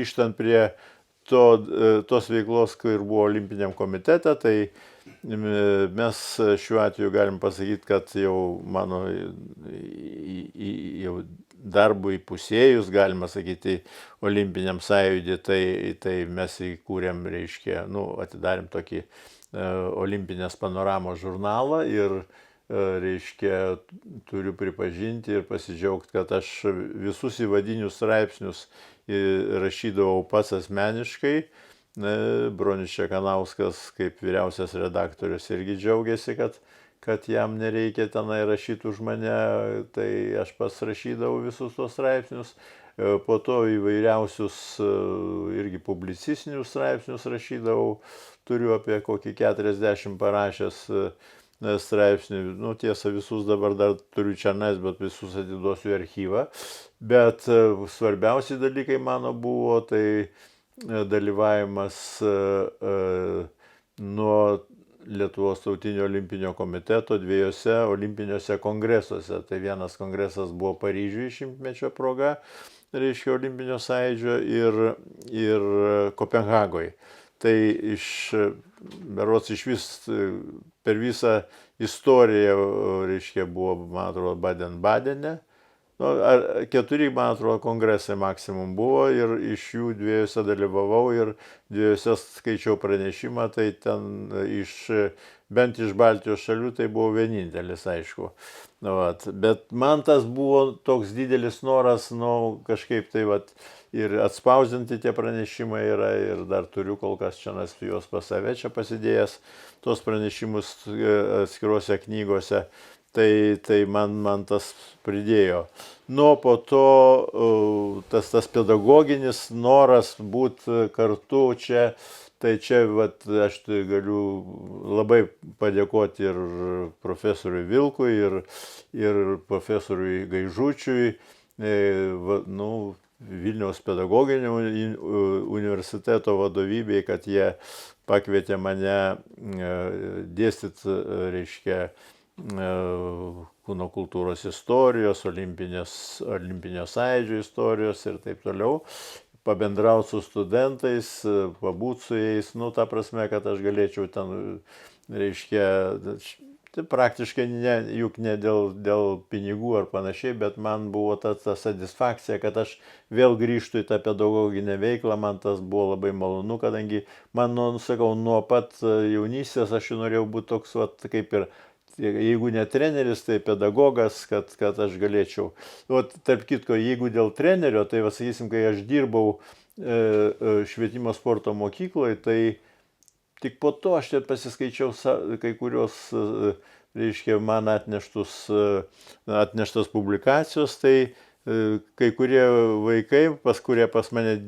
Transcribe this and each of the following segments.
grįžtant prie tos veiklos, kai ir buvo Olimpiniam komitete, tai mes šiuo atveju galim pasakyti, kad jau mano jau darbui įpusėjus, galima sakyti, Olimpiniam sąjūdį, tai mes įkūrėm, reiškia, atidarėm tokį Olimpinės panoramos žurnalą ir, reiškia, turiu pripažinti ir pasidžiaugti, kad aš visus įvadinius straipsnius rašydavau pats asmeniškai. Bronius Čekanauskas kaip vyriausias redaktorius irgi džiaugiasi, kad jam nereikia tenai rašyti už mane, tai aš pats rašydavau visus tos straipsnius. Po to įvairiausius irgi publicistinius straipsnius rašydavau, turiu apie kokį 40 parašęs straipsnių, tiesa visus dabar dar turiu čionais, bet visus atiduosiu į archyvą. Bet svarbiausi dalykai mano buvo tai dalyvavimas nuo Lietuvos tautinio olimpinio komiteto 2 olimpiniuose kongresuose. Tai vienas kongresas buvo Paryžiuje 100-mečio proga, reiškia Olimpinio sąjūdžio ir Kopenhagoje. Tai berods per visą istoriją, reiškia, buvo, man atrodo, Baden-Badene. 4, man atrodo, kongresai maksimum buvo ir iš jų 2 dalyvavau ir 2 skaičiau pranešimą, tai ten bent iš Baltijos šalių tai buvo vienintelis, aišku. Bet man tas buvo toks didelis noras, kažkaip tai ir atspausdinti tie pranešimai yra ir dar turiu kol kas čia juos pas save čia pasidėjęs, tos pranešimus atskiruose knygose. Tai man tas pridėjo. Po to tas pedagoginis noras būti kartu čia, tai čia aš galiu labai padėkoti ir profesoriui Vilkui, ir profesoriui Gaižučiui, Vilniaus pedagoginio universiteto vadovybei, kad jie pakvietė mane dėstyti, reiškia, kūno kultūros istorijos, Olimpinio sąjūdžio istorijos ir taip toliau, pabendrauti su studentais, pabūti su jais, ta prasme, kad aš galėčiau ten, reiškia, tai praktiškai juk ne dėl pinigų ar panašiai, bet man buvo ta satisfakcija, kad aš vėl grįžtu į tą pedagoginę veiklą, man tas buvo labai malonu, kadangi man, nuo pat jaunystės aš norėjau būti toks, kaip ir, jeigu ne treneris, tai pedagogas, kad aš galėčiau. Tarp kitko, jeigu dėl trenerio, tai sakysim, kai aš dirbau švietimo sporto mokykloje, tai tik po to aš pasiskaičiau kai kurios, reiškia, man atneštos publikacijos, tai kai kurie vaikai, kurie pas mane,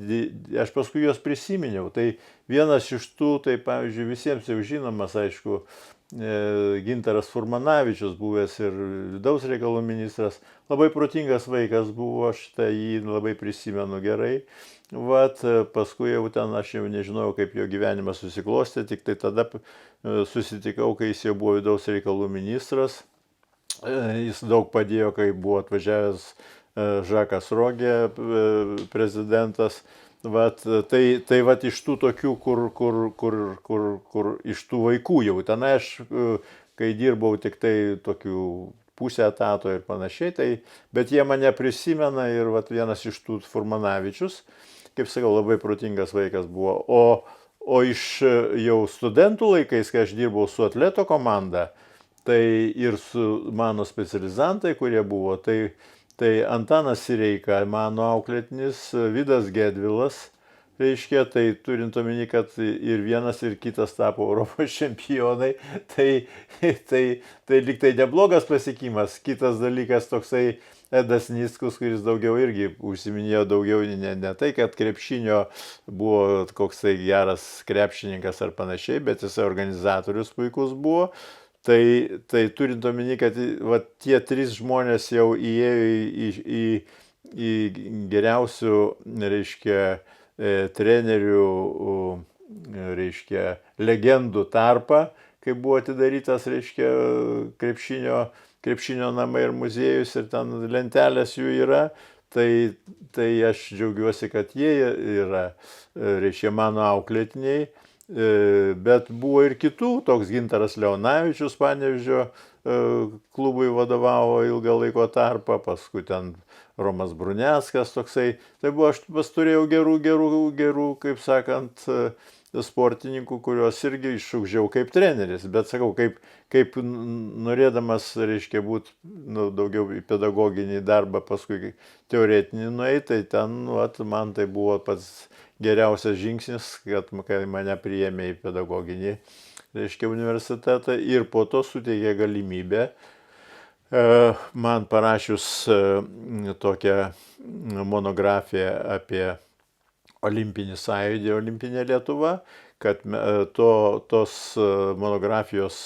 aš paskui juos prisiminiau. Tai vienas iš tų, tai pavyzdžiui, visiems jau žinomas, aišku, Gintaras Furmanavičius, buvęs ir vidaus reikalų ministras, labai protingas vaikas buvo, aš jį labai prisimenu gerai. Paskui jau ten aš jau nežinojau, kaip jo gyvenimas susiklostė, tik tai tada susitikau, kai jis jau buvo vidaus reikalų ministras. Jis daug padėjo, kai buvo atvažiavęs Žakas Rogė, prezidentas. Tai iš tų tokių, kur iš tų vaikų jau tenai aš, kai dirbau tik tai tokių pusę etato ir panašiai, bet jie mane prisimena ir vienas iš tų Furmanavičius, kaip sakau, labai protingas vaikas buvo. O iš jau studentų laikais, kai aš dirbau su atleto komanda, tai ir su mano specializantai, kurie buvo, tai Antanas Sireika, mano auklėtinis, Vidas Gedvilas, reiškia, tai turint omeny, kad ir vienas, ir kitas tapo Europos čempionai, tai lyg tai neblogas pasiekimas. Kitas dalykas toksai Edas Nickus, kuris daugiau irgi užsiminėjo daugiau ne tai, kad krepšinio buvo koksai geras krepšininkas ar panašiai, bet jisai organizatorius puikus buvo. Tai turint omeny, kad tie 3 žmonės jau įėjo į geriausių, reiškia, trenerių, reiškia, legendų tarpą, kai buvo atidarytas, reiškia, krepšinio namai ir muziejus ir ten lentelės jų yra, tai aš džiaugiuosi, kad jie yra, reiškia, mano auklėtiniai, bet buvo ir kitų, toks Gintaras Leonavičius Panevėžio klubui vadovavo ilgą laiko tarpą, paskui ten Romas Bruneckas toksai. Tai buvo, aš turėjau gerų, kaip sakant, sportininkų, kuriuos irgi išugdžiau kaip treneris, bet sakau, kaip norėdamas, reiškia, būti daugiau į pedagoginį darbą, paskui teoretinį nueiti, tai ten, man tai buvo pats geriausias žingsnis, kad kai mane priėmė į pedagoginį, reiškia, universitetą ir po to suteikė galimybę man parašius tokią monografiją apie Olimpinį sąjūdį, Olimpinė Lietuva, kad tos monografijos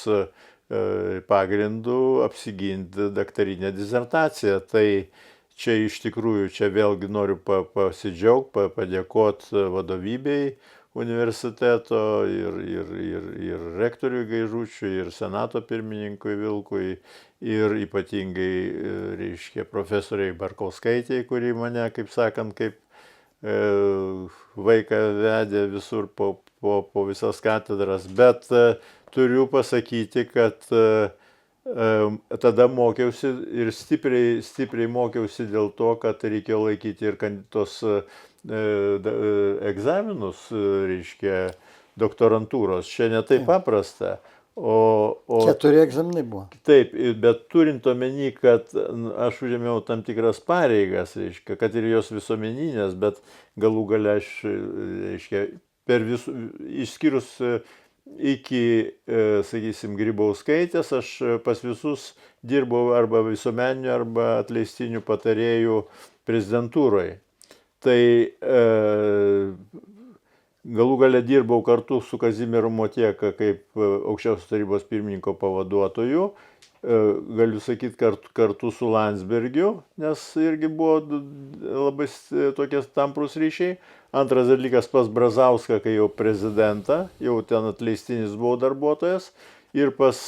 pagrindų apsiginti daktarinę disertaciją. Tai čia iš tikrųjų, čia vėlgi noriu pasidžiaugti, padėkoti vadovybei universiteto ir rektoriui Gaižučiui, ir senato pirmininkui Vilkui, ir ypatingai, reiškia, profesoriai Barkauskaitei, kuri mane, kaip sakant, kaip vaiką vedė visur po visas katedras, bet turiu pasakyti, kad tada mokiausi ir stipriai mokiausi dėl to, kad reikėjo laikyti ir tos egzaminus, reiškia, doktorantūros. Čia ne taip paprasta. 4 egzaminai buvo. Taip, bet turint omeny, kad aš užėmiau tam tikras pareigas, reiškia, kad ir jos visuomeninės, bet galų gale aš, reiškia, išskyrus iki, sakysim, Grybauskaitės, aš pas visus dirbau arba visuomeninių, arba atleistinių patarėjų prezidentūroje. Tai galų gale dirbau kartu su Kazimieru Motieka kaip aukščiausios tarybos pirmininko pavaduotoju, galiu sakyti kartu su Landsbergiu, nes irgi buvo labai tokie tamprūs ryšiai. Antras dalykas pas Brazauską, kai jau prezidentą, jau ten atleistinis buvau darbuotojas, ir pas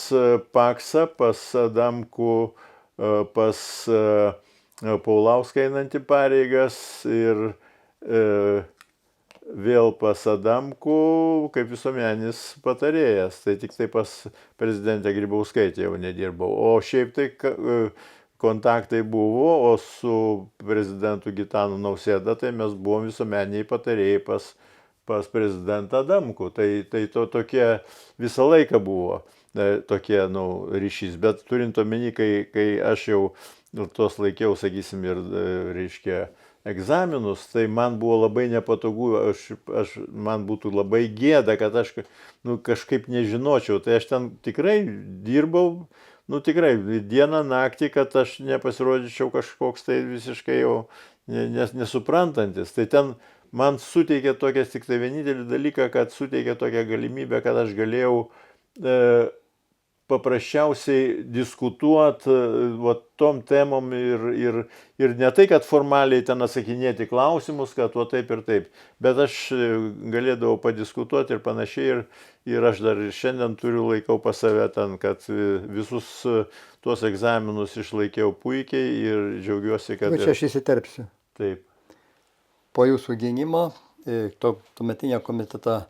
Paksą, pas Adamkų, pas Paulauską einantį pareigas ir vėl pas Adamkų kaip visuomeninis patarėjas, tai tik tai pas prezidentę Grybauskaitę jau nedirbau. O šiaip tai kontaktai buvo, o su prezidentu Gitanu Nausėda tai mes buvom visuomeniai patarėjai pas prezidentą Adamkų. Tai tokie visą laiką buvo tokie ryšys, bet turint omeny, kai aš jau tos laikiau, sakysim, ir, reiškia, egzaminus, tai man buvo labai nepatogu, man būtų labai gėda, kad aš kažkaip nežinočiau, tai aš ten tikrai dirbau, tikrai dieną naktį, kad aš nepasirodyčiau kažkoks tai visiškai jau nesuprantantis. Tai ten man suteikė tokias tik tai vienintelį dalyką, kad suteikė tokią galimybę, kad aš galėjau paprasčiausiai diskutuoti tom temom ir ne tai, kad formaliai ten atsakinėti klausimus, kad taip ir taip, bet aš galėdavau padiskutuoti ir panašiai ir aš dar šiandien laikau pas save ten, kad visus tuos egzaminus išlaikiau puikiai ir džiaugiuosi, kad... Čia aš įsiterpsiu. Taip. Po jūsų gynimo, tuometinio komiteto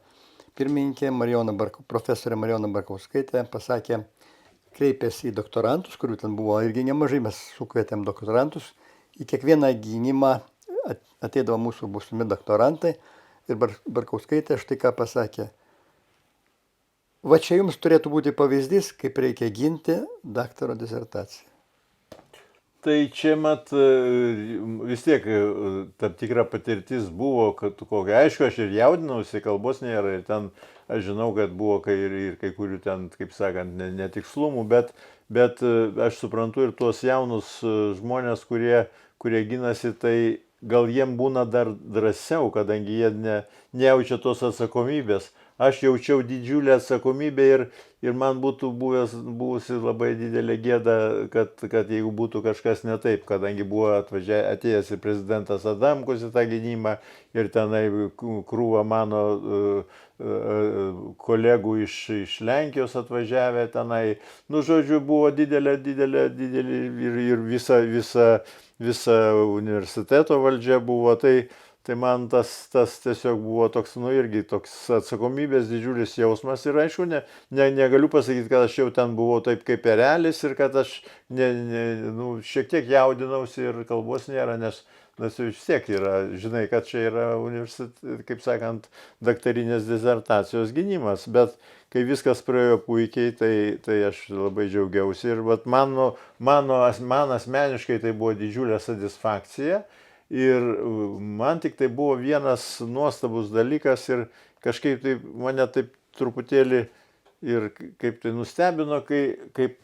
pirmininkė profesorė Marijona Barkauskaitė pasakė, kreipėsi į doktorantus, kurių ten buvo irgi nemažai, mes sukvietėm doktorantus, į kiekvieną gynimą ateidavo mūsų būsimi doktorantai ir Barkauskaitė štai ką pasakė. Va čia jums turėtų būti pavyzdys, kaip reikia ginti daktaro disertaciją. Tai čia, vis tiek tam tikra patirtis buvo, kad kokia, aišku, aš ir jaudinausi, kalbos nėra, ir ten aš žinau, kad buvo ir kai kurių ten, kaip sakant, netikslumų, bet aš suprantu ir tuos jaunus žmonės, kurie ginasi, tai gal jiem būna dar drąsiau, kadangi jie nejaučia tos atsakomybės. aš jaučiau didžiulę atsakomybę ir man būtų buvusi labai didelė gėda, kad jeigu būtų kažkas ne taip, kadangi buvo atėjęs ir prezidentas Adamkus į tą gynimą ir tenai krūva mano kolegų iš Lenkijos atvažiavę tenai. Nu, žodžiu, buvo didelė ir visa universiteto valdžia buvo. Tai man tas tiesiog buvo toks, nu irgi toks atsakomybės didžiulis jausmas ir aišku, negaliu pasakyti, kad aš jau ten buvau taip kaip erelis ir kad aš šiek tiek jaudinausi ir kalbos nėra, nes vis tiek yra, žinai, kad čia yra kaip sakant, daktarinės disertacijos gynimas, bet kai viskas praėjo puikiai, tai aš labai džiaugiausi ir vat, man asmeniškai tai buvo didžiulė satisfakcija. Ir man tik tai buvo vienas nuostabus dalykas ir kažkaip tai mane taip truputėlį ir kaip tai nustebino, kaip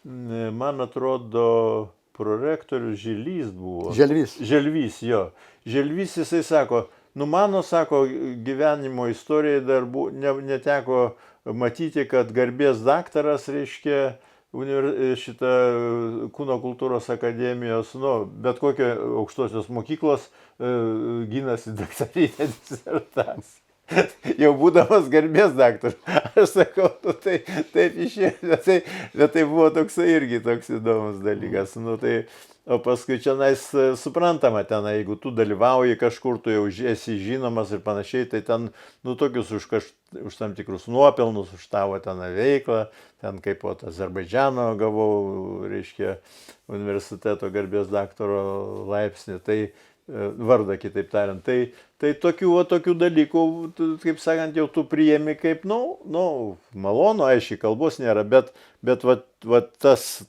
man atrodo prorektorius Žilys buvo. Želvys, jo. Želvys jisai sako, nu mano, sako, gyvenimo istorijai dar neteko matyti, kad garbės daktaras, reiškia, šitą Kūno kultūros akademijos, bet kokio aukštosios mokyklos ginasi daktarinę disertaciją. Jau būdamas garbės daktaras. Aš sakau, taip išėjo, bet tai buvo toksai irgi toks įdomus dalykas. O paskui čionais suprantama, jeigu tu dalyvauji kažkur, tu jau esi žinomas ir panašiai, tai ten, tokius už tam tikrus nuopelnus, už tavo ten veiklą, ten kaip po Azerbaidžano gavau, reiškia, universiteto garbės daktaro laipsnį, tai vardą, kitaip tariant. Tai tokių dalykų, kaip sakant, jau tu priėmi kaip, malonu, aiškiai, kalbos nėra, bet tas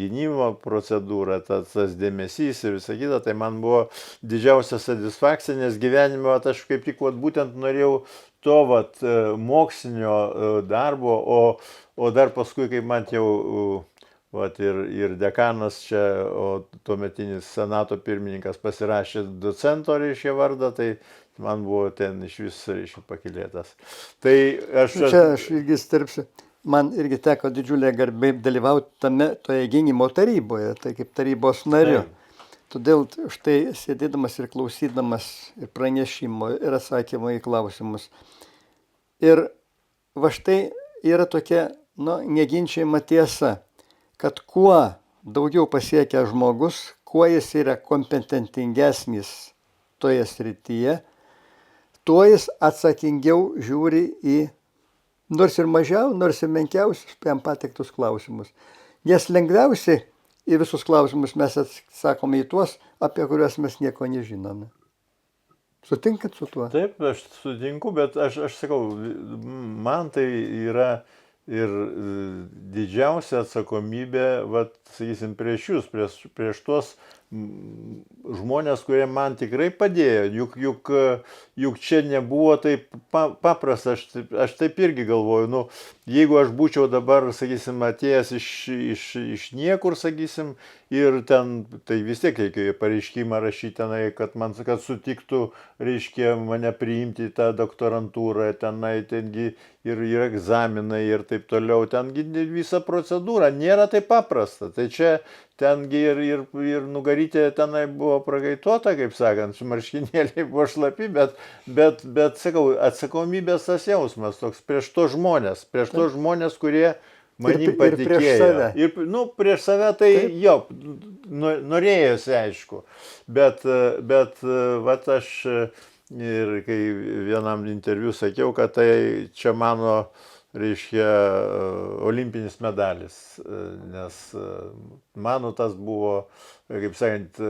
gynimo procedūra, tas dėmesys ir visa kita, tai man buvo didžiausia satisfakcija, nes gyvenime aš kaip tik būtent norėjau to mokslinio darbo, o dar paskui, kaip man jau ir dekanas čia, o tuometinis senato pirmininkas pasirašė docento, reiškia, vardą, tai man buvo ten iš vis, reiškia, pakilėtas. Tai aš irgi starpsiu. Man irgi teko didžiulė garbė dalyvauti toje gynimo taryboje, tai kaip tarybos nariu. Todėl štai sėdėdamas ir klausydamas ir pranešimo, ir atsakymo į klausimus. Ir va štai yra tokia, neginčiama tiesa, kad kuo daugiau pasiekia žmogus, kuo jis yra kompetentingesnis toje srityje, tuo jis atsakingiau žiūri į nors ir mažiau, nors ir menkiausius jam pateiktus klausimus. Nes lengviausiai į visus klausimus mes atsakome į tuos, apie kuriuos mes nieko nežinome. Sutinkat su tuo? Taip, aš sutinku, bet aš sakau, man tai yra ir didžiausia atsakomybė, sakysim, prieš jūs, prieš tuos žmonės, kurie man tikrai padėjo, juk čia nebuvo taip paprasta, aš taip irgi galvoju, jeigu aš būčiau dabar, sakysim, atėjęs iš niekur, sakysim, ir ten, tai vis tiek reikėjo pareiškimą rašyti tenai, kad sutiktų, reiškia, mane priimti į tą doktorantūrą, tenai, tengi ir egzaminai ir taip toliau, tengi visa procedūra, nėra taip paprasta, tai čia tengi ir nugarytė tenai buvo pragaituota, kaip sakant, su marškinėliai buvo šlapi, bet sakau, atsakomybės tas jausmas toks prieš to žmonės, kurie manim patikėjo. Ir prieš save tai jo, norėjosi, aišku, bet aš ir kai vienam interviu sakiau, kad tai čia mano, reiškia, olimpinis medalis, nes mano tas buvo, kaip sakant,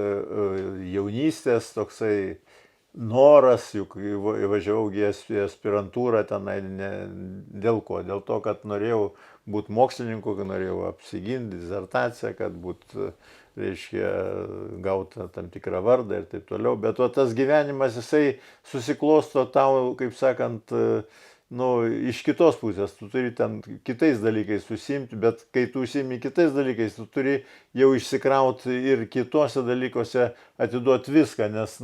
jaunystės toksai noras, juk įvažiavau į aspirantūrą tenai, dėl ko? Dėl to, kad norėjau būti mokslininku, kad norėjau apsiginti disertaciją, kad būtų, reiškia, gauti tam tikrą vardą ir taip toliau, bet tas gyvenimas, jisai susiklosto tau, kaip sakant, iš kitos pusės, tu turi ten kitais dalykais užsiimti, bet kai tu užsiimi kitais dalykais, tu turi jau išsikrauti ir kitose dalykuose atiduoti viską, nes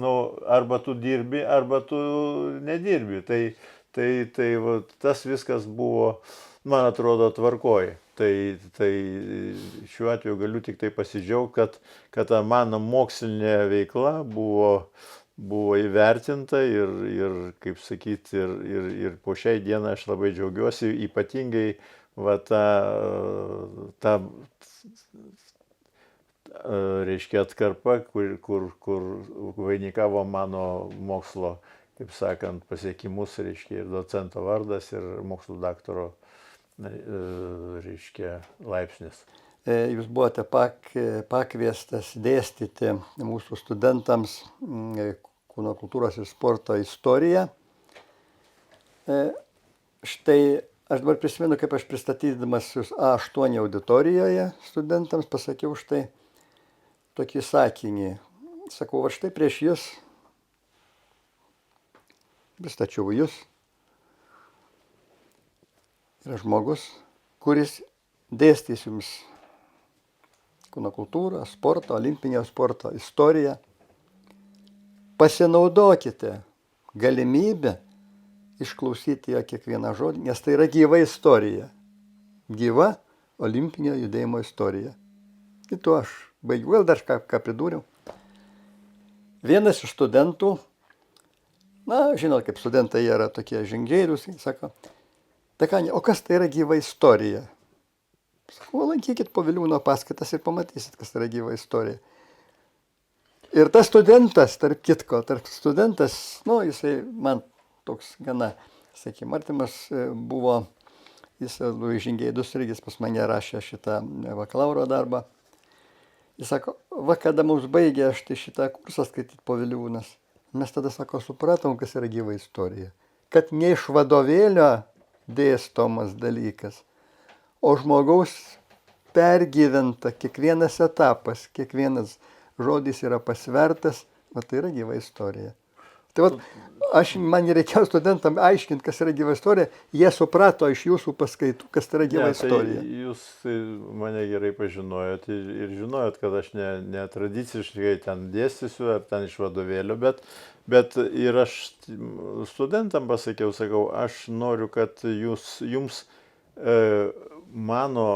arba tu dirbi, arba tu nedirbi. tai va, tas viskas buvo, man atrodo, tvarkoj. Tai šiuo atveju galiu tik tai pasidžiaugti, kad ta mano mokslinė veikla buvo įvertinta ir kaip sakyti, ir po šiai dieną aš labai džiaugiuosi, ypatingai va ta reiškia atkarpa, kur vainikavo mano mokslo, kaip sakant, pasiekimus, reiškia, ir docento vardas, ir mokslo daktaro, reiškia, laipsnis. Jūs buvote pakviestas dėstyti mūsų studentams kūno kultūros ir sporto istoriją. Štai aš dabar prisimenu, kaip aš pristatydamas jūs A8 auditorijoje studentams pasakiau štai tokį sakinį. Sakau, va štai prieš jūs, pristačiau jūs, yra žmogus, kuris dėstys jums kūno kultūrą, sporto, olimpinio sporto istoriją. Pasinaudokite galimybę išklausyti jo kiekvieną žodį, nes tai yra gyva istorija. Gyva olimpinio judėjimo istorija. Ir tuo aš baigiu, gal dar ką pridūriau. Vienas iš studentų, žinot, kaip studentai yra tokie žingeidūs, sako, dekane, o kas tai yra gyva istorija? Sakau, lankykit po Viliūno paskaitas ir pamatysit, kas tai yra gyva istorija. Ir tas studentas, tarp kitko, jisai man toks gana, sakykime, artimas buvo, jis žingeidus irgi pas mane rašė šitą bakalauro darbą. Jis sako, va kada mums baigė šitą kursą skaityti po Viliūnas, mes tada, sako, supratom, kas yra gyva istorija. Kad ne iš vadovėlio dėstomas dalykas, o žmogaus pergyventa kiekvienas etapas, kiekvienas žodis yra pasvertas, va tai yra gyva istorija. Tai va, man reikėjo studentam aiškinti, kas yra gyva istorija, jie suprato iš jūsų paskaitų, kas tai yra gyva istorija. Tai jūs mane gerai pažinojot ir žinojot, kad aš netradiciškai ten dėstysiu ar ten iš vadovėlio, bet ir aš studentam pasakiau, sakau, aš noriu, kad jums mano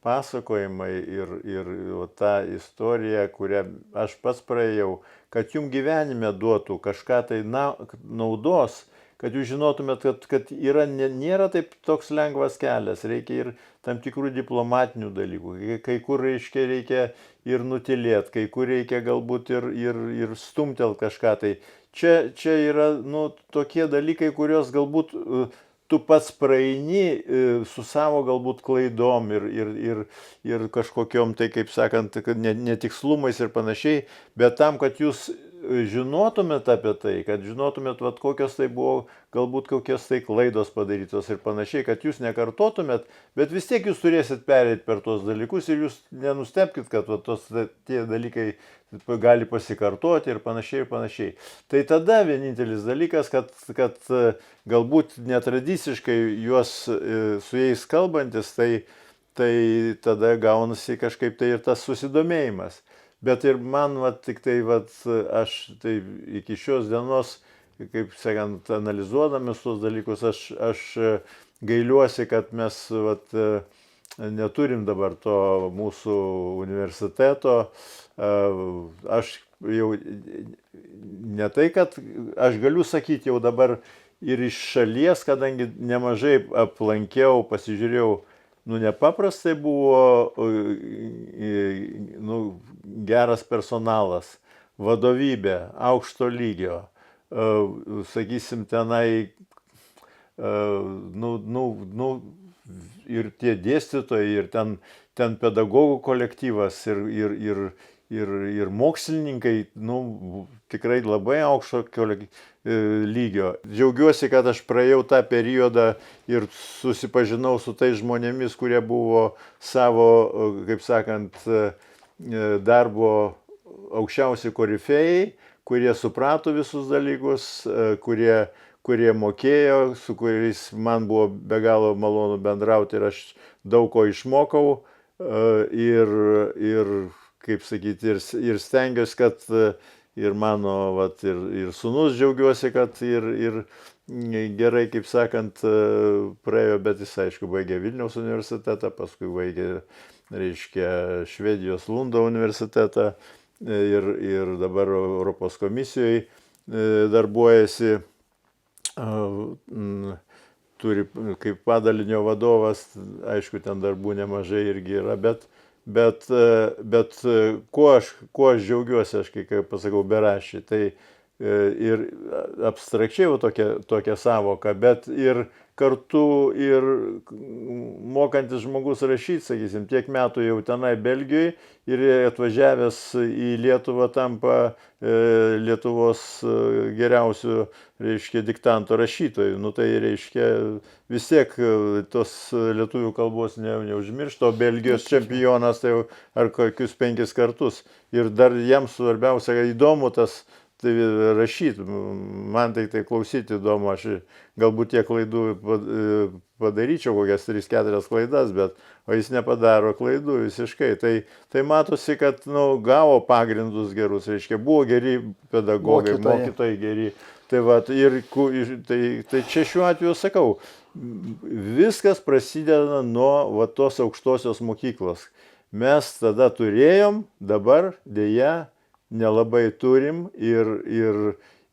pasakojimai ir ta istorija, kurią aš pats praėjau, kad jums gyvenime duotų kažką tai naudos, kad jūs žinotumėt, kad nėra taip toks lengvas kelias, reikia ir tam tikrų diplomatinių dalykų, kai kur reikia ir nutilėti, kai kur reikia galbūt ir stumtelt kažką tai. Čia yra tokie dalykai, kurios galbūt tu pats praeini su savo galbūt klaidom ir kažkokiom, tai kaip sakant, netikslumais ir panašiai, bet tam, kad jūs žinotumėt apie tai, kad žinotumėt, kokios tai buvo, galbūt kokios tai klaidos padarytos ir panašiai, kad jūs nekartotumėt, bet vis tiek jūs turėsit pereiti per tuos dalykus ir jūs nenustebkit, kad tie dalykai gali pasikartoti ir panašiai. Tai tada vienintelis dalykas, kad galbūt netradiciškai su jais kalbantis, tai tada gaunasi kažkaip tai ir tas susidomėjimas. Bet ir man aš tai iki šios dienos, kaip sakant, analizuodamas tuos dalykus, aš gailiuosi, kad mes neturim dabar to mūsų universiteto. Aš jau ne tai, kad aš galiu sakyti jau dabar ir iš šalies, kadangi nemažai aplankiau, pasižiūrėjau, nepaprastai buvo geras personalas, vadovybė, aukšto lygio, sakysim, tenai, ir tie dėstytojai, ir ten pedagogų kolektyvas, ir mokslininkai, tikrai labai aukšto lygio. Džiaugiuosi, kad aš praėjau tą periodą ir susipažinau su tais žmonėmis, kurie buvo savo, kaip sakant, darbo aukščiausi korifėjai, kurie suprato visus dalykus, kurie mokėjo, su kuriais man buvo be galo malonu bendrauti ir aš daug ko išmokau ir kaip sakyti, ir stengiuosi, kad ir mano, ir sūnus džiaugiuosi, kad ir gerai, kaip sakant, praėjo, bet jis, aišku, baigė Vilniaus universitetą, paskui baigė, reiškia, Švedijos Lundo universitetą ir dabar Europos komisijoje darbuojasi, turi kaip padalinio vadovas, aišku, ten darbų nemažai irgi yra, bet kuo aš džiaugiuosi, aš kai pasakau beraščiai, tai ir abstrakčiai jau tokia savoka, bet ir kartu ir mokantis žmogus rašyti, sakysim, tiek metų jau tenai Belgijoje ir atvažiavęs į Lietuvą tampa Lietuvos geriausių, reiškia, diktanto rašytojų. Nu tai reiškia vis tiek tos lietuvių kalbos neužmiršto, o Belgijos čempionas tai jau ar kokius 5 kartus. Ir dar jam svarbiausia, kad įdomu tas tai rašyti, man tai klausyti įdomu, aš galbūt tiek klaidų padaryčiau, kokias 3-4 klaidas, bet o jis nepadaro klaidų visiškai. Tai matosi, kad gavo pagrindus gerus, reiškia, buvo geri pedagogai, mokytojai geri. Tai, va, tai čia šiuo atveju sakau, viskas prasideda nuo tos aukštosios mokyklos. Mes tada turėjom, dabar dėja nelabai turim ir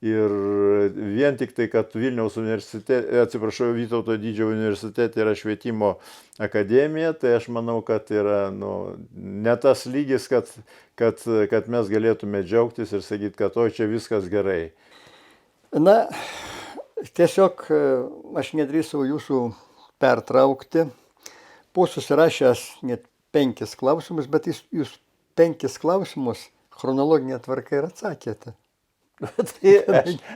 vien tik tai, kad Vilniaus universitete, atsiprašau, Vytauto Didžiojo universitete yra švietimo akademija, tai aš manau, kad yra ne tas lygis, kad mes galėtume džiaugtis ir sakyti, kad o čia viskas gerai. Na, tiesiog aš nedrįsau jūsų pertraukti. Buvau susirašęs net 5 klausimus, bet jūs 5 klausimus chronologinė tvarka ir atsakėte. Tai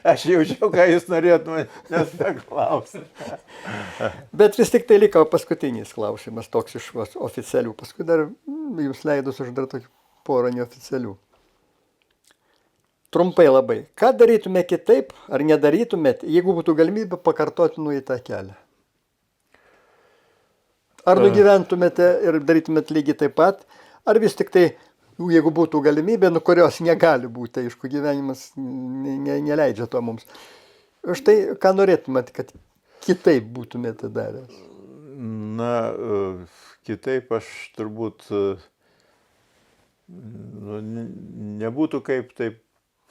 aš jaučiau, ką jūs norėtumėte manęs paklausti. Bet vis tik tai liko paskutinis klausimas, toks iš oficialių. Paskui dar jums leidus aš dar tokį porą neoficialių. Trumpai labai. Ką darytume kitaip, ar nedarytumėt, jeigu būtų galimybė pakartoti nueitą kelią? Ar nugyventumėte ir darytumėt lygiai taip pat, ar vis tik tai, jeigu būtų galimybė, kurios negali būti, aišku, gyvenimas neleidžia to mums. Štai, ką norėtumėt, kad kitaip būtumėte daręs? Na, kitaip aš turbūt, nebūtų kaip taip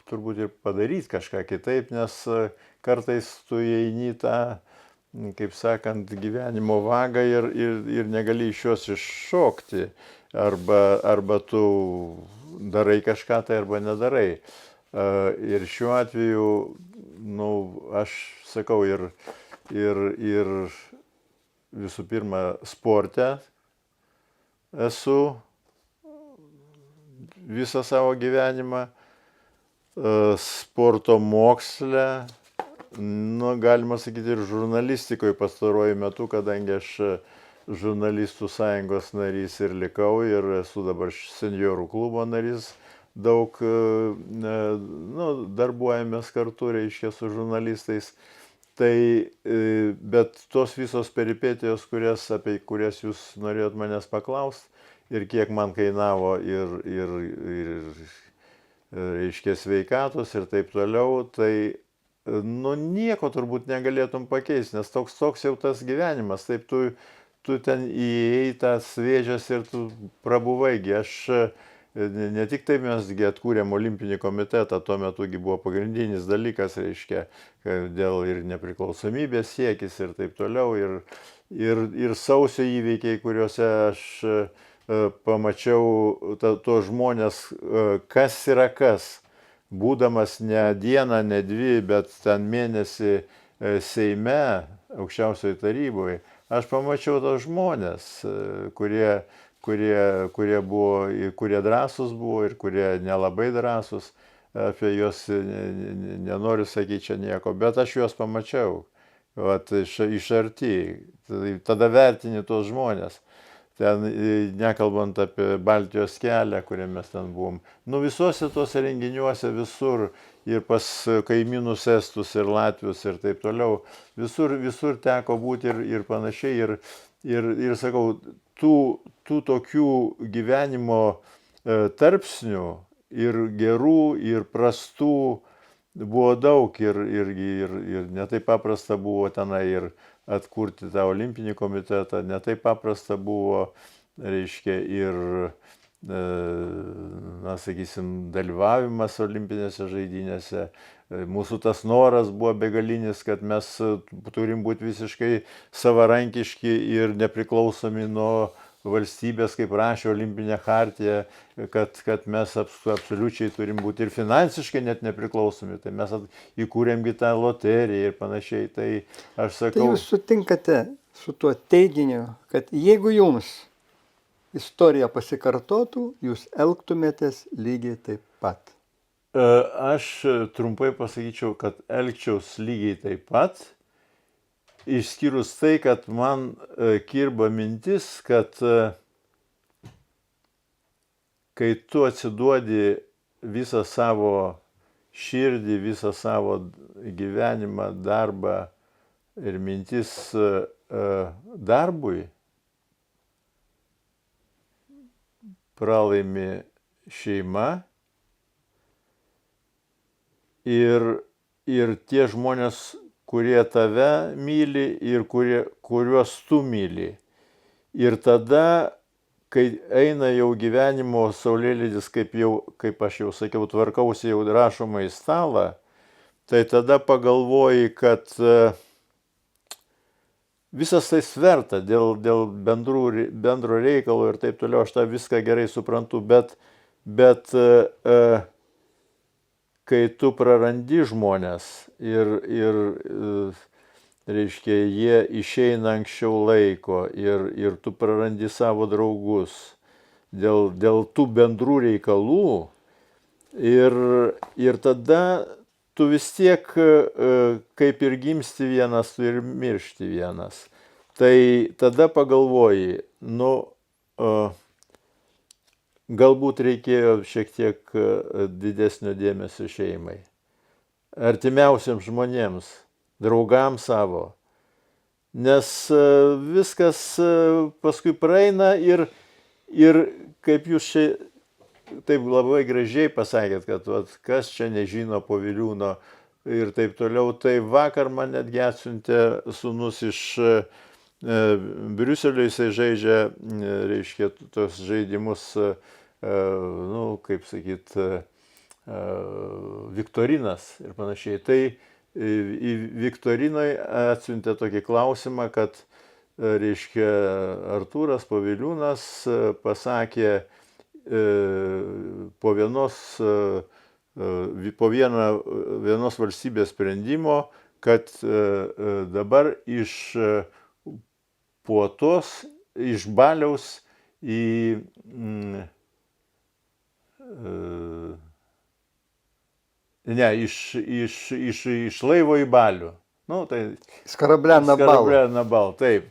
turbūt ir padaryti kažką kitaip, nes kartais tu įeini tą, kaip sakant, gyvenimo vagą ir negali iš jos iššokti. Arba tu darai kažką tai, arba nedarai. Ir šiuo atveju, aš sakau, ir visų pirma, sporte esu visą savo gyvenimą, sporto moksle, galima sakyti, ir žurnalistikoje pastaruoju metu, kadangi aš žurnalistų sąjungos narys ir likau ir esu dabar senjorų klubo narys, daug darbuojamės kartu, reiškia, su žurnalistais. Tai, bet tos visos peripetijos, apie kurias jūs norėjot manęs paklausti ir kiek man kainavo ir reiškia sveikatos ir taip toliau, tai nieko turbūt negalėtum pakeisti, nes toks jau tas gyvenimas, taip tu ten įėjai tas vėžes ir tu prabuvaigi. Aš ne tik tai mesgi atkūrėm olimpinį komitetą, tuo metugi buvo pagrindinis dalykas, reiškia, dėl ir nepriklausomybės siekis ir taip toliau, ir sausio įvykiai, kuriuose aš pamačiau tuos žmonės, kas yra kas, būdamas ne dieną, ne 2, bet ten mėnesį Seime, aukščiausioje taryboje, aš pamačiau tos žmonės, kurie drąsūs buvo ir kurie nelabai drąsūs, apie juos nenoriu sakyti čia nieko, bet aš juos pamačiau, iš arti, tada vertini tos žmonės. Ten, nekalbant apie Baltijos kelią, kuriame mes ten buvom. Visuose tuose renginiuose, visur, ir pas kaimynus estus ir latvius ir taip toliau, visur teko būti ir panašiai. Ir sakau, tų tokių gyvenimo tarpsnių ir gerų, ir prastų, buvo daug ir netaip paprasta buvo tenai ir atkurti tą olimpinį komitetą, netaip paprasta buvo, reiškia, ir, na, sakysim, dalyvavimas olimpinėse žaidynėse. Mūsų tas noras buvo begalinis, kad mes turim būti visiškai savarankiški ir nepriklausomi nuo valstybės, kaip rašė olimpinė chartija, kad mes absoliučiai turim būti ir finansiškai net nepriklausomi. Tai mes įkūrėmgi tą loteriją ir panašiai. Tai aš sakau... Tai jūs sutinkate su tuo teiginiu, kad jeigu jums istorija pasikartotų, jūs elgtumėtės lygiai taip pat? Aš trumpai pasakyčiau, kad elgčiaus lygiai taip pat, išskyrus tai, kad man kirba mintis, kad kai tu atsiduodi visą savo širdį, visą savo gyvenimą, darbą ir mintis darbui, pralaimi šeima ir tie žmonės, kurie tave myli ir kuriuos tu myli. Ir tada, kai eina jau gyvenimo saulėlydis, kaip aš jau sakiau, tvarkausi jau rašomą į stalą, tai tada pagalvoji, kad visas tai sverta dėl bendro reikalo ir taip toliau, aš tą viską gerai suprantu, bet kai tu prarandi žmonės ir reiškia, jie išeina anksčiau laiko ir tu prarandi savo draugus dėl tų bendrų reikalų ir tada tu vis tiek, kaip ir gimsti vienas, tu ir miršti vienas. Tai tada pagalvoji, galbūt reikėjo šiek tiek didesnio dėmesio šeimai, artimiausiams žmonėms, draugams savo, nes viskas paskui praeina ir kaip jūs čia taip labai gražiai pasakėt, kad kas čia nežino Poviliūno ir taip toliau, tai vakar man netgi atsiuntė sūnus iš Briuselio, jisai žaidžia, reiškia, tos žaidimus, kaip sakyt, viktorinas ir panašiai. Tai į viktorinai atsiuntė tokį klausimą, kad, reiškia, Artūras Poviliūnas pasakė po vienos valstybės sprendimo, kad dabar iš Puotos, iš Baliaus iš laivo į Balių. Tai Skarablė na Bal. Taip.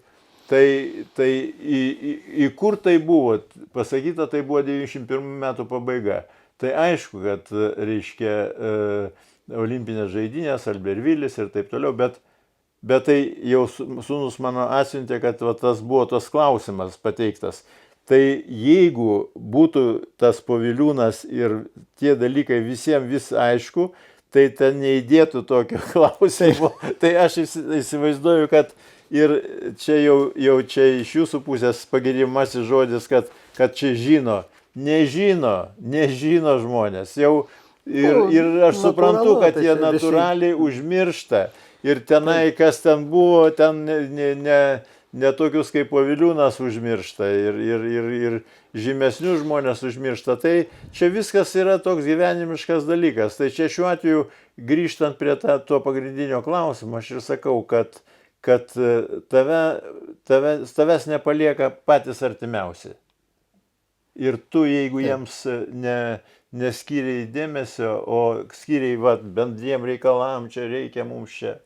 Tai į kur tai buvo? Pasakyta, tai buvo 91 metų pabaiga. Tai aišku, kad, reiškia, olimpinės žaidynės, Albervilis ir taip toliau, bet tai jau sūnus mano atsiuntė, kad tas buvo tas klausimas pateiktas. Tai jeigu būtų tas Poviliūnas ir tie dalykai visiems vis aišku, tai ten neįdėtų tokio klausimo. Tai aš įsivaizduoju, kad ir čia jau čia iš jūsų pusės pagirimasis žodis, kad čia žino. Nežino žmonės. Ir aš suprantu, kad jie natūraliai užmiršta. Ir tenai, kas ten buvo, ten ne tokius kaip Poviliūnas užmiršta ir žymesnius žmonės užmiršta. Tai čia viskas yra toks gyvenimiškas dalykas. Tai čia šiuo atveju, grįžtant prie to pagrindinio klausimo, aš ir sakau, kad tavęs nepalieka patys artimiausi. Ir tu, jeigu jiems neskyriai dėmesio, o skyriai bendriem reikalam, čia reikia mums čia.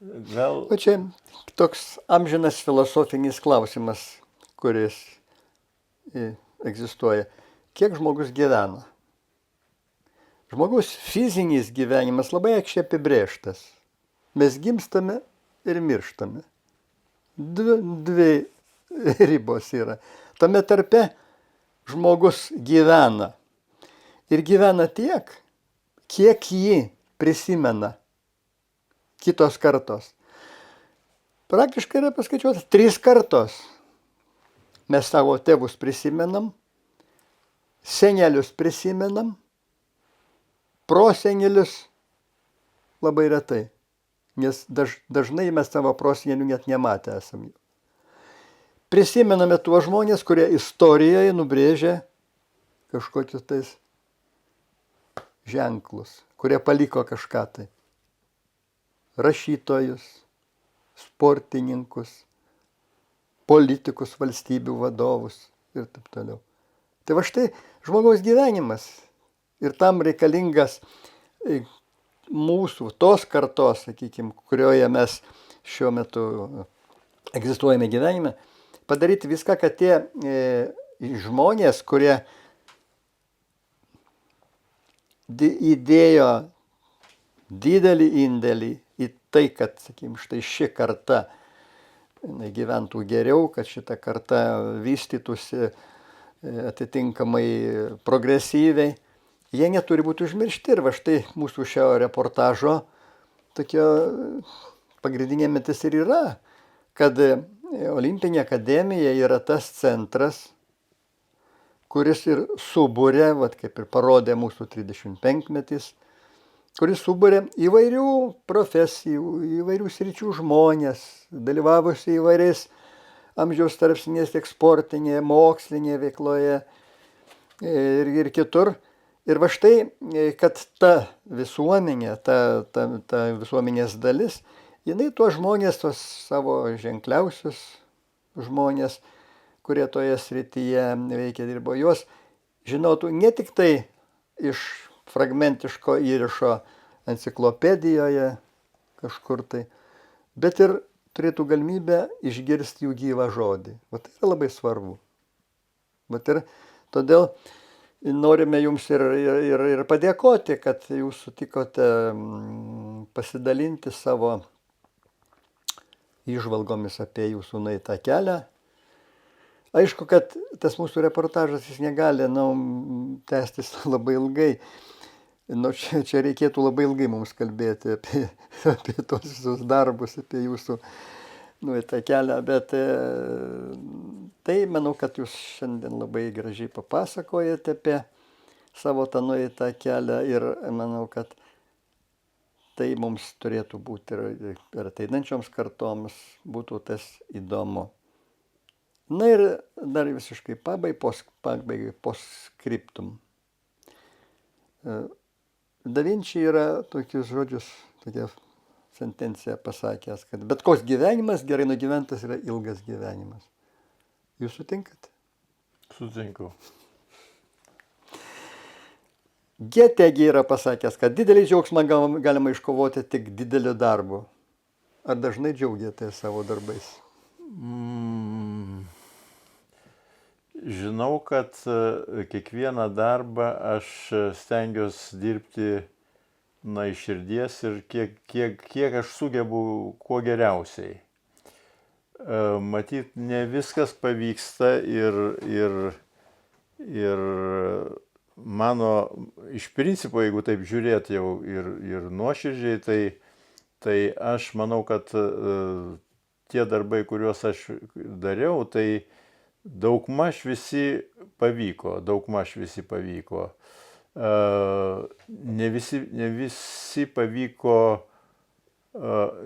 O čia toks amžinas filosofinis klausimas, kuris egzistuoja. Kiek žmogus gyvena? Žmogus fizinis gyvenimas labai aiškiai apibrėžtas. Mes gimstame ir mirštame. Dvi ribos yra. Tame tarpe žmogus gyvena. Ir gyvena tiek, kiek jį prisimena kitos kartos. Praktiškai yra paskaičiuota 3 kartos. Mes savo tėvus prisimenam, senelius prisimenam, prosenelius labai retai, nes dažnai mes savo prosenelių net nematę esam. Prisimename tuos žmonės, kurie istorijoje nubrėžė kažkokius tais ženklus, kurie paliko kažką tai. Rašytojus, sportininkus, politikus, valstybių vadovus ir taip toliau. Tai va štai žmogaus gyvenimas ir tam reikalingas mūsų, tos kartos, sakykime, kurioje mes šiuo metu egzistuojame gyvenime, padaryti viską, kad tie žmonės, kurie įdėjo didelį indėlį į tai, kad, sakykime, štai ši karta gyventų geriau, kad šita karta vystytųsi atitinkamai progresyviai, jie neturi būti užmiršti. Ir va štai mūsų šio reportažo tokia pagrindinė mintis ir yra, kad Olimpinė akademija yra tas centras, kuris ir suburia, vat kaip ir parodė mūsų 35-metis, kuris suburia įvairių profesijų, įvairių sričių žmonės, dalyvavusi įvairiais amžiaus tarpsniais, tiek sportinėje, mokslinėje veikloje ir kitur. Ir va štai, kad ta visuomenė, ta visuomenės dalis, jinai tuos žmonės, tuos savo ženkliausius žmonės, kurie toje srityje veikia, dirbo, juos žinotų ne tik tai iš fragmentiško įrašo enciklopedijoje kažkur tai, bet ir turėtų galimybę išgirsti jų gyvą žodį. O tai yra labai svarbu. Bet ir todėl norime jums ir padėkoti, kad jūs sutikote pasidalinti savo įžvalgomis apie jūsų nueitą kelią. Aišku, kad tas mūsų reportažas jis negali tęstis labai ilgai. Čia reikėtų labai ilgai mums kalbėti apie tos visus darbus, apie jūsų nueitą kelią, bet tai manau, kad jūs šiandien labai gražiai papasakojate apie savo tą nueitą kelią ir manau, kad tai mums turėtų būti ir ateinančioms kartoms būtų tas įdomu. Na ir dar visiškai pabaigai postscriptum. Da Vinci yra tokius žodžius, tokia sentencija pasakęs, kad bet koks gyvenimas gerai nugyventas yra ilgas gyvenimas. Jūs sutinkat? Sutinku. Getegi yra pasakęs, kad didelį džiaugsmą galima iškovoti tik dideliu darbu. Ar dažnai džiaugiatės savo darbais? Žinau, kad kiekvieną darbą aš stengiuosi dirbti iš širdies ir kiek aš sugebu kuo geriausiai. Matyt, ne viskas pavyksta ir mano, iš principo, jeigu taip žiūrėti jau ir nuoširdžiai, tai aš manau, kad tie darbai, kuriuos aš dariau, tai daugmaž visi pavyko.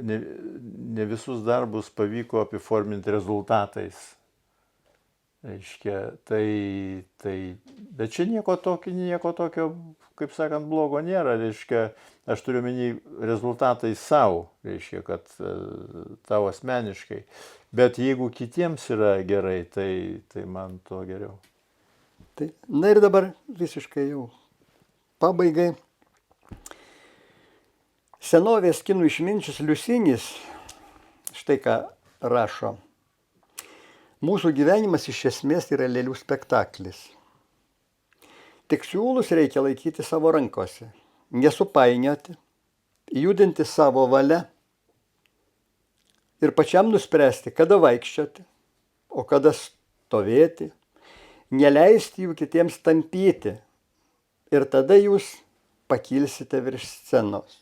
Ne visus darbus pavyko apiforminti rezultatais. Reiškia, bet čia nieko tokio, kaip sakant, blogo nėra. Reiškia, aš turiu omeny rezultatai savo, reiškia, kad tau asmeniškai. Bet jeigu kitiems yra gerai, tai man to geriau. Na ir dabar visiškai jau pabaigai. Senovės kinų išminčius Liusinis štai ką rašo. Mūsų gyvenimas iš esmės yra lėlių spektaklis. Tik siūlus reikia laikyti savo rankose, nesupainioti, judinti savo valia ir pačiam nuspręsti, kada vaikščioti, o kada stovėti, neleisti jų kitiems tampyti ir tada jūs pakilsite virš scenos.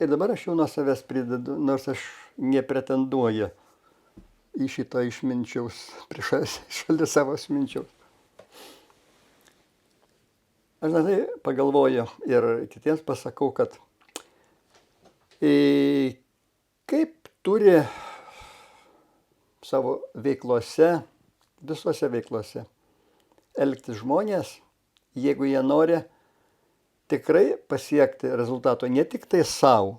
Ir dabar aš jau nuo savęs pridedu, nors aš nepretenduoju į šitą išminčiaus, šalia savo išminčiaus. Aš dažnai pagalvoju ir kitiems pasakau, kad kaip turi savo veiklose, visose veiklose, elgtis žmonės, jeigu jie nori tikrai pasiekti rezultato ne tik tai savo,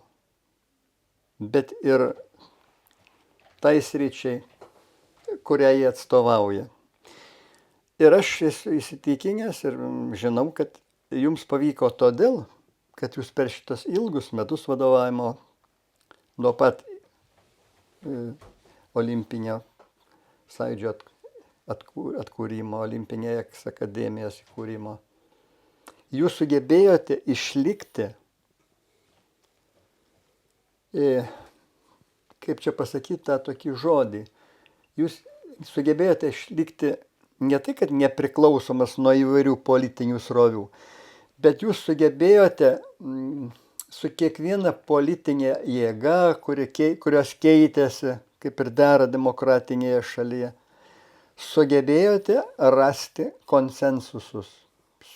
bet ir tai sričiai, kurią jie atstovauja. Ir aš esu įsitikinęs ir žinau, kad jums pavyko todėl, kad jūs per šitas ilgus metus vadovavimo nuo pat olimpinio sąjūdžio atkūrimo, olimpinės akademijos įkūrimo, jūs sugebėjote išlikti, kaip čia pasakyti tą tokį žodį, jūs sugebėjote išlikti ne tai, kad nepriklausomas nuo įvairių politinių srovių, bet jūs sugebėjote su kiekviena politinė jėga, kurios keitėsi, kaip ir dera demokratinėje šalyje, sugebėjote rasti konsensusus,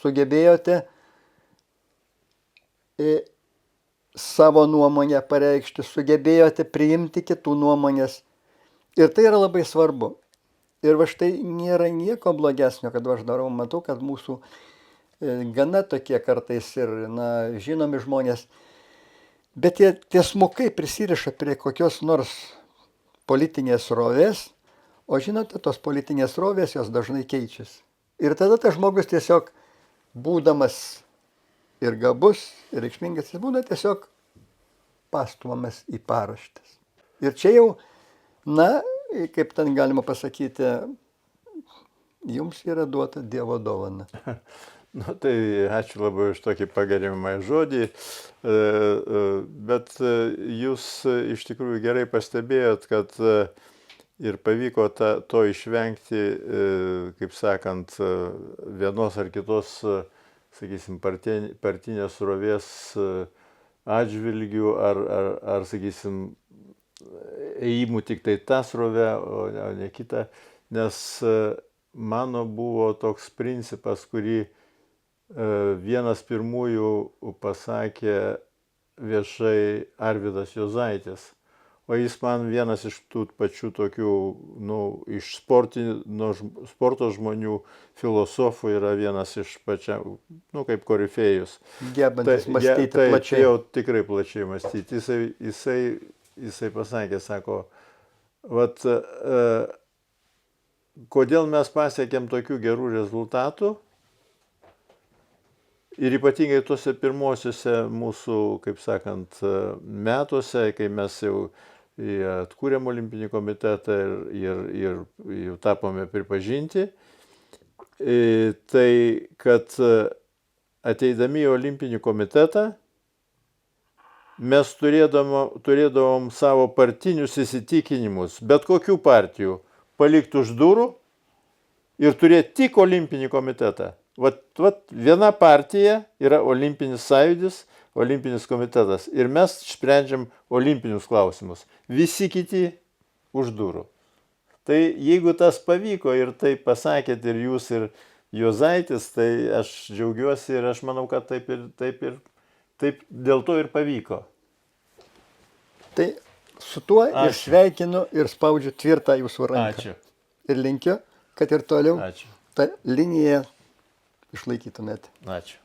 sugebėjote savo nuomonę pareikšti, sugebėjote priimti kitų nuomonės. Ir tai yra labai svarbu. Ir va štai nėra nieko blogesnio, kad aš darau, matau, kad mūsų gana tokie kartais ir žinomi žmonės, bet jie tiesmukai prisiriša prie kokios nors politinės srovės, o žinote, tos politinės srovės jos dažnai keičiasi. Ir tada tas žmogus tiesiog, būdamas ir gabus, ir reikšmingas, jis būna tiesiog pastuomas į paraštes. Ir čia jau, kaip ten galima pasakyti, jums yra duota Dievo dovana. Tai ačiū labai už tokį pagerimą žodį, bet jūs iš tikrųjų gerai pastebėjot, kad ir pavyko to išvengti, kaip sakant, vienos ar kitos, sakysim, partinės srovės atžvilgių ar sakysim, ėjimų tik tai tą srovę, o ne kitą, nes mano buvo toks principas, kurį vienas pirmųjų pasakė viešai Arvydas Juozaitis, o jis man vienas iš tų pačių tokių, iš sporto žmonių, filosofų yra vienas iš pačių, kaip korifėjus. Gebantis mąstyti plačiai. Jau tikrai plačiai mąstyti. Jisai pasakė, sako, kodėl mes pasiekėm tokių gerų rezultatų ir ypatingai tuose pirmosiuose mūsų, kaip sakant, metuose, kai mes jau atkūrėm Olimpinį komitetą ir jau tapome pripažinti, tai kad ateidami į Olimpinį komitetą mes turėdavom savo partinius įsitikinimus, bet kokių partijų, palikti už durų ir turėti tik Olimpinį komitetą. Viena partija yra Olimpinis sąjūdis, Olimpinis komitetas ir mes sprendžiam olimpinius klausimus. Visi kiti už durų. Tai jeigu tas pavyko ir tai pasakėt ir jūs, ir Juozaitis, tai aš džiaugiuosi ir aš manau, kad taip dėl to ir pavyko. Tai su tuo ir sveikinu ir spaudžiu tvirtą jūsų ranką. Ačiū. Ir linkiu, kad ir toliau Ačiū. tą liniją išlaikytumėte. Ačiū.